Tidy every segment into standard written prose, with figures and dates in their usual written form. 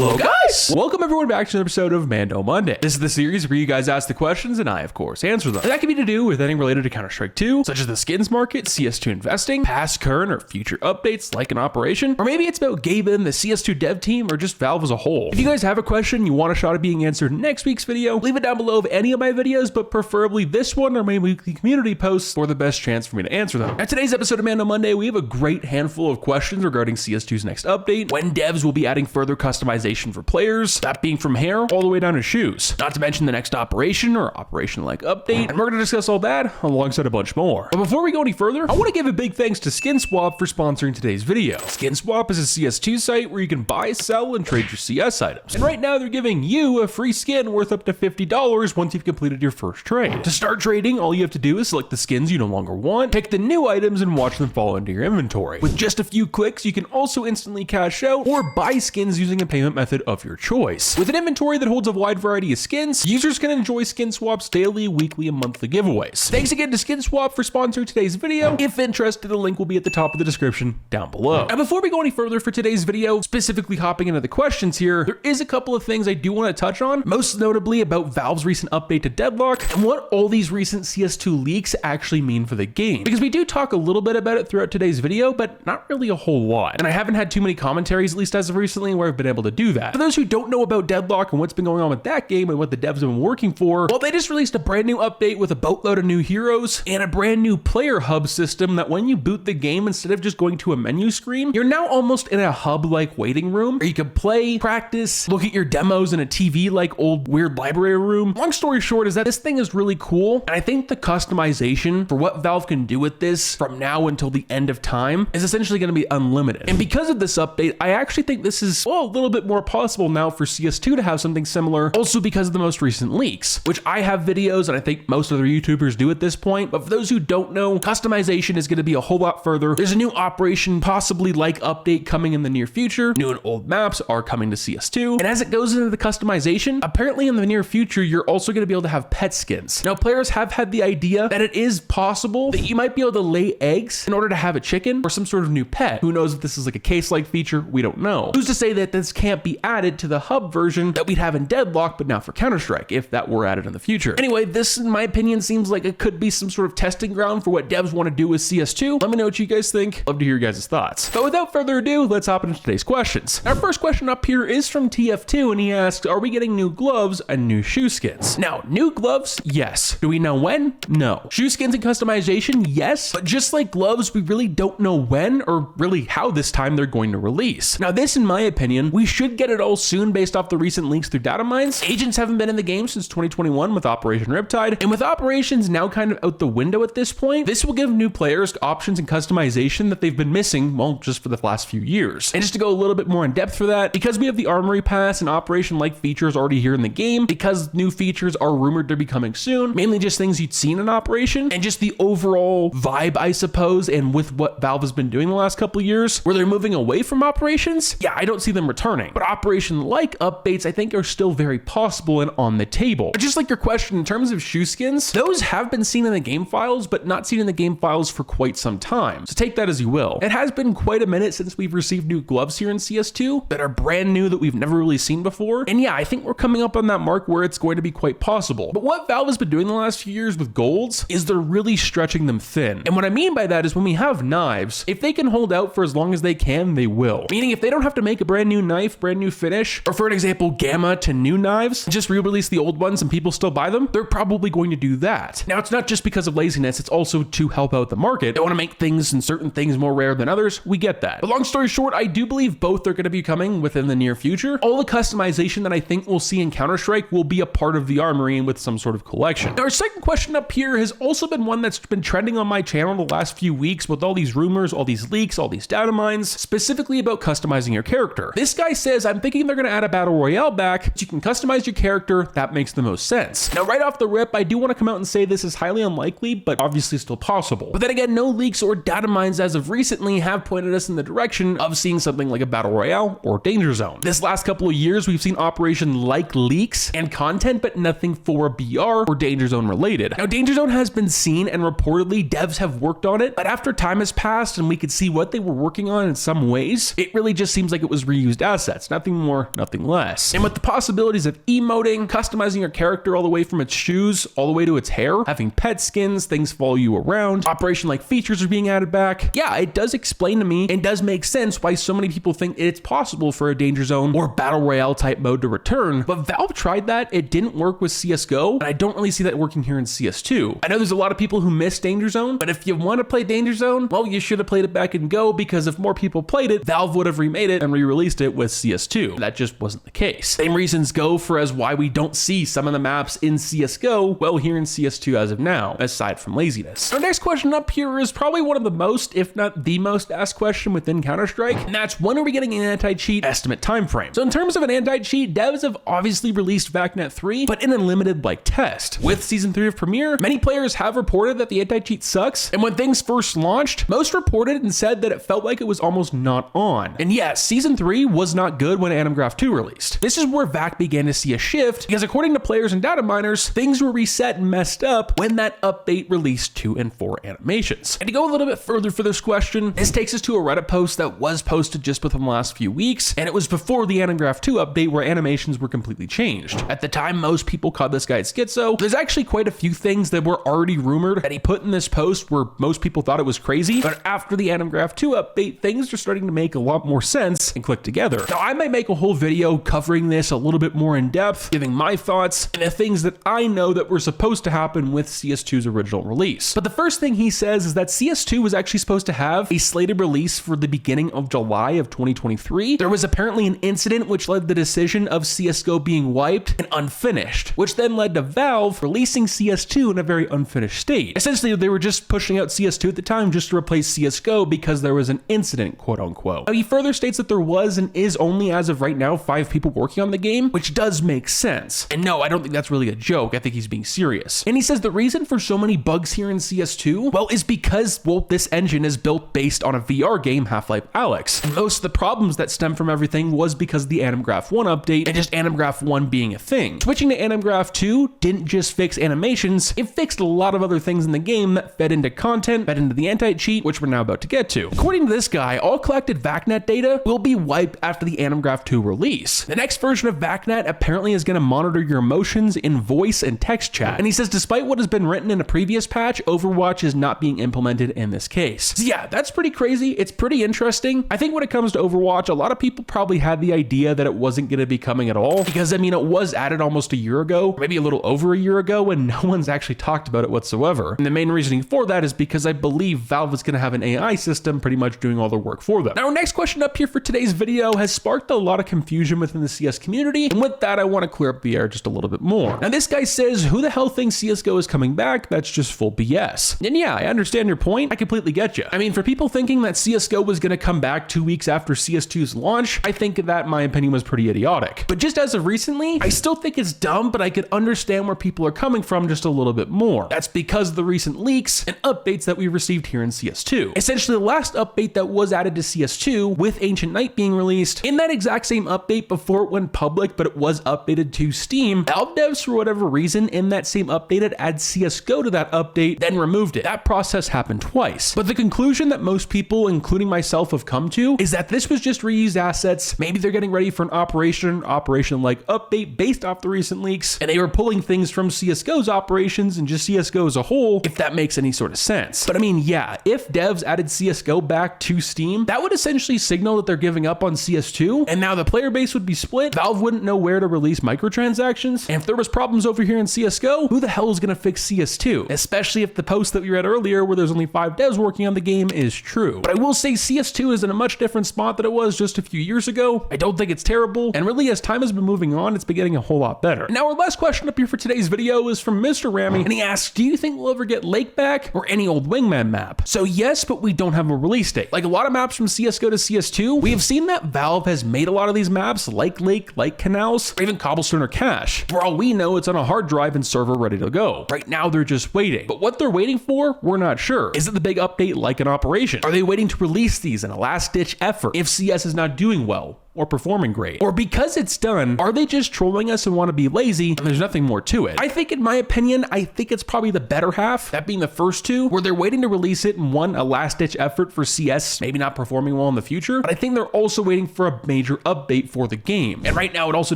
Hello guys! Welcome everyone back to an episode of Mando-Monday. This is the series where you guys ask the questions and I of course answer them. And that can be to do with anything related to Counter-Strike 2, such as the skins market, CS2 investing, past, current, or future updates like an operation, or maybe it's about Gaben, the CS2 dev team, or just Valve as a whole. If you guys have a question you want a shot at being answered in next week's video, leave it down below of any of my videos, but preferably this one or my weekly community posts for the best chance for me to answer them. At today's episode of Mando-Monday, we have a great handful of questions regarding CS2's next update, when devs will be adding further customization for players, that being from hair all the way down to shoes, not to mention the next operation or operation-like update, and we're going to discuss all that alongside a bunch more. But before we go any further, I want to give a big thanks to SkinSwap for sponsoring today's video. SkinSwap is a CS2 site where you can buy, sell, and trade your CS items, and right now they're giving you a free skin worth up to $50 once you've completed your first trade. To start trading, all you have to do is select the skins you no longer want, pick the new items, and watch them fall into your inventory. With just a few clicks, you can also instantly cash out or buy skins using a payment method of your choice. With an inventory that holds a wide variety of skins, users can enjoy SkinSwap's daily, weekly, and monthly giveaways. Thanks again to SkinSwap for sponsoring today's video. If interested, the link will be at the top of the description down below. And before we go any further for today's video, specifically hopping into the questions here, there is a couple of things I do want to touch on, most notably about Valve's recent update to Deadlock and what all these recent CS2 leaks actually mean for the game. Because we do talk a little bit about it throughout today's video, but not really a whole lot. And I haven't had too many commentaries, at least as of recently, where I've been able to do that. For those who don't know about Deadlock and what's been going on with that game and what the devs have been working for, well, they just released a brand new update with a boatload of new heroes and a brand new player hub system that when you boot the game, instead of just going to a menu screen, you're now almost in a hub-like waiting room where you can play, practice, look at your demos in a TV-like old weird library room. Long story short is that this thing is really cool, and I think the customization for what Valve can do with this from now until the end of time is essentially going to be unlimited. And because of this update, I actually think this is, well, a little bit more possible now for CS2 to have something similar, also because of the most recent leaks, which I have videos and I think most other YouTubers do at this point. But for those who don't know, customization is going to be a whole lot further. There's a new operation, possibly like update coming in the near future. New and old maps are coming to CS2. And as it goes into the customization, apparently in the near future, you're also going to be able to have pet skins. Now, players have had the idea that it is possible that you might be able to lay eggs in order to have a chicken or some sort of new pet. Who knows if this is like a case-like feature? We don't know. Who's to say that this can't be added to the hub version that we'd have in Deadlock, but now for Counter-Strike, if that were added in the future. Anyway, this, in my opinion, seems like it could be some sort of testing ground for what devs want to do with CS2. Let me know what you guys think. Love to hear your guys' thoughts. But without further ado, let's hop into today's questions. Our first question up here is from TF2, and he asks, are we getting new gloves and new shoe skins? Now, new gloves, yes. Do we know when? No. Shoe skins and customization, yes. But just like gloves, we really don't know when or really how this time they're going to release. Now, this, in my opinion, we should get it all soon based off the recent leaks through data mines. Agents haven't been in the game since 2021 with Operation Riptide, and with operations now kind of out the window at this point, this will give new players options and customization that they've been missing, well, just for the last few years. And just to go a little bit more in depth for that, because we have the Armory Pass and Operation-like features already here in the game, because new features are rumored to be coming soon, mainly just things you'd seen in Operation, and just the overall vibe, I suppose, and with what Valve has been doing the last couple of years, where they're moving away from Operations, yeah, I don't see them returning. But Operation-like updates, I think, are still very possible and on the table. But just like your question, in terms of shoe skins, those have been seen in the game files, but not seen in the game files for quite some time. So take that as you will. It has been quite a minute since we've received new gloves here in CS2 that are brand new that we've never really seen before. And yeah, I think we're coming up on that mark where it's going to be quite possible. But what Valve has been doing the last few years with golds is they're really stretching them thin. And what I mean by that is when we have knives, if they can hold out for as long as they can, they will. Meaning if they don't have to make a brand new knife, brand new finish, or for an example, gamma to new knives, just re-release the old ones and people still buy them, they're probably going to do that. Now, it's not just because of laziness, it's also to help out the market. They want to make things and certain things more rare than others. We get that. But long story short, I do believe both are going to be coming within the near future. All the customization that I think we'll see in Counter-Strike will be a part of the Armory and with some sort of collection. Now, our second question up here has also been one that's been trending on my channel the last few weeks with all these rumors, all these leaks, all these data mines, specifically about customizing your character. This guy says, I'm thinking they're going to add a battle royale back so you can customize your character. That makes the most sense. Now, right off the rip, I do want to come out and say this is highly unlikely, but obviously still possible. But then again, no leaks or data mines as of recently have pointed us in the direction of seeing something like a battle royale or danger zone. This last couple of years, we've seen Operation-like leaks and content, but nothing for a BR or danger zone related. Now, danger zone has been seen and reportedly devs have worked on it, but after time has passed and we could see what they were working on in some ways, it really just seems like it was reused assets. nothing more, nothing less. And with the possibilities of emoting, customizing your character all the way from its shoes, all the way to its hair, having pet skins, things follow you around, operation-like features are being added back, yeah, it does explain to me and does make sense why so many people think it's possible for a Danger Zone or Battle Royale type mode to return. But Valve tried that, it didn't work with CSGO, and I don't really see that working here in CS2. I know there's a lot of people who miss Danger Zone, but if you want to play Danger Zone, well, you should have played it back in Go, because if more people played it, Valve would have remade it and re-released it with CS2. That just wasn't the case. Same reasons go for as why we don't see some of the maps in CSGO, well, here in CS2 as of now, aside from laziness. Our next question up here is probably one of the most, if not the most asked question within Counter-Strike, and that's, when are we getting an anti-cheat estimate time frame? So in terms of an anti-cheat, devs have obviously released VACNET 3, but in a limited like test. With Season 3 of Premiere, many players have reported that the anti-cheat sucks, and when things first launched, most reported and said that it felt like it was almost not on. And yes, Season 3 was not good when Anim Graph 2 released. This is where VAC began to see a shift, because according to players and data miners, things were reset and messed up when that update released 2 and 4 animations. And to go a little bit further for this question, this takes us to a Reddit post that was posted just within the last few weeks, and it was before the Anim Graph 2 update where animations were completely changed. At the time, most people called this guy schizo. There's actually quite a few things that were already rumored that he put in this post where most people thought it was crazy, but after the Anim Graph 2 update, things are starting to make a lot more sense and click together. Now, I might make a whole video covering this a little bit more in depth, giving my thoughts and the things that I know that were supposed to happen with CS2's original release. But the first thing he says is that CS2 was actually supposed to have a slated release for the beginning of July of 2023. There was apparently an incident which led to the decision of CSGO being wiped and unfinished, which then led to Valve releasing CS2 in a very unfinished state. Essentially, they were just pushing out CS2 at the time just to replace CSGO because there was an incident, quote unquote. Now, he further states that there was and is only as of right now 5 people working on the game, which does make sense. And no, I don't think that's really a joke. I think he's being serious. And he says the reason for so many bugs here in CS2, well, is because, well, this engine is built based on a VR game, Half-Life Alyx. And most of the problems that stem from everything was because of the Anim Graph 1 update and just Anim Graph 1 being a thing. Switching to Anim Graph 2 didn't just fix animations, it fixed a lot of other things in the game that fed into content, fed into the anti-cheat, which we're now about to get to. According to this guy, all collected VACNET data will be wiped after the Anim Graph 2 release. The next version of VACNET apparently is going to monitor your emotions in voice and text chat. And he says despite what has been written in a previous patch, Overwatch is not being implemented in this case. So yeah, that's pretty crazy. It's pretty interesting. I think when it comes to Overwatch, a lot of people probably had the idea that it wasn't going to be coming at all, because I mean, it was added almost a year ago, maybe a little over a year ago, and no one's actually talked about it whatsoever. And the main reasoning for that is because I believe Valve is going to have an AI system pretty much doing all the work for them. Now, our next question up here for today's video has sparked a lot of confusion within the CS community, and with that, I want to clear up the air just a little bit more. Now, this guy says, who the hell thinks CSGO is coming back? That's just full BS. And yeah, I understand your point. I completely get you. I mean, for people thinking that CSGO was going to come back 2 weeks after CS2's launch, I think that, in my opinion, was pretty idiotic. But just as of recently, I still think it's dumb, but I could understand where people are coming from just a little bit more. That's because of the recent leaks and updates that we received here in CS2. Essentially, the last update that was added to CS2 with Ancient Night being released, in that exact same update before it went public, but it was updated to Steam, Valve devs, for whatever reason, in that same update had added CSGO to that update, then removed it. That process happened twice. But the conclusion that most people, including myself, have come to is that this was just reused assets. Maybe they're getting ready for an operation-like update based off the recent leaks, and they were pulling things from CSGO's operations and just CSGO as a whole, if that makes any sort of sense. But I mean, yeah, if devs added CSGO back to Steam, that would essentially signal that they're giving up on CS2, and now the player base would be split. Valve wouldn't know where to release microtransactions, and if there was problems over here in CSGO, who the hell is going to fix CS2? Especially if the post that we read earlier where there's only 5 devs working on the game is true. But I will say CS2 is in a much different spot than it was just a few years ago. I don't think it's terrible, and really as time has been moving on, it's been getting a whole lot better. Now, our last question up here for today's video is from Mr. Ramy, and he asks, do you think we'll ever get Lake back or any old Wingman map? So yes, but we don't have a release date. Like a lot of maps from CSGO to CS2, we have seen that Valve has made a lot of these maps like Lake, like Canals, or even Cobblestone or Cache. For all we know, it's on a hard drive and server ready to go. Right now, they're just waiting. But what they're waiting for, we're not sure. Is it the big update like an operation? Are they waiting to release these in a last-ditch effort if CS is not doing well? or performing great? Or because it's done, are they just trolling us and want to be lazy and there's nothing more to it? I think, in my opinion, I think it's probably the better half, that being the first two, where they're waiting to release it and a last-ditch effort for CS maybe not performing well in the future, but I think they're also waiting for a major update for the game. And right now, it also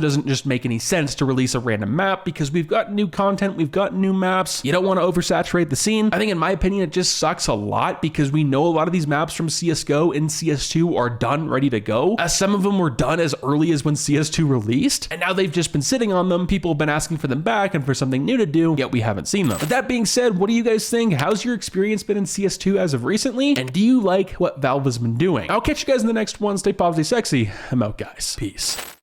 doesn't just make any sense to release a random map because we've got new content, we've got new maps. You don't want to oversaturate the scene. I think, in my opinion, it just sucks a lot because we know a lot of these maps from CSGO and CS2 are done, ready to go. Some of them were done as early as when CS2 released, and now they've just been sitting on them. People have been asking for them back and for something new to do, yet we haven't seen them. But that being said, what do you guys think? How's your experience been in CS2 as of recently? And do you like what Valve has been doing? I'll catch you guys in the next one. Stay positive, sexy. I'm out, guys. Peace.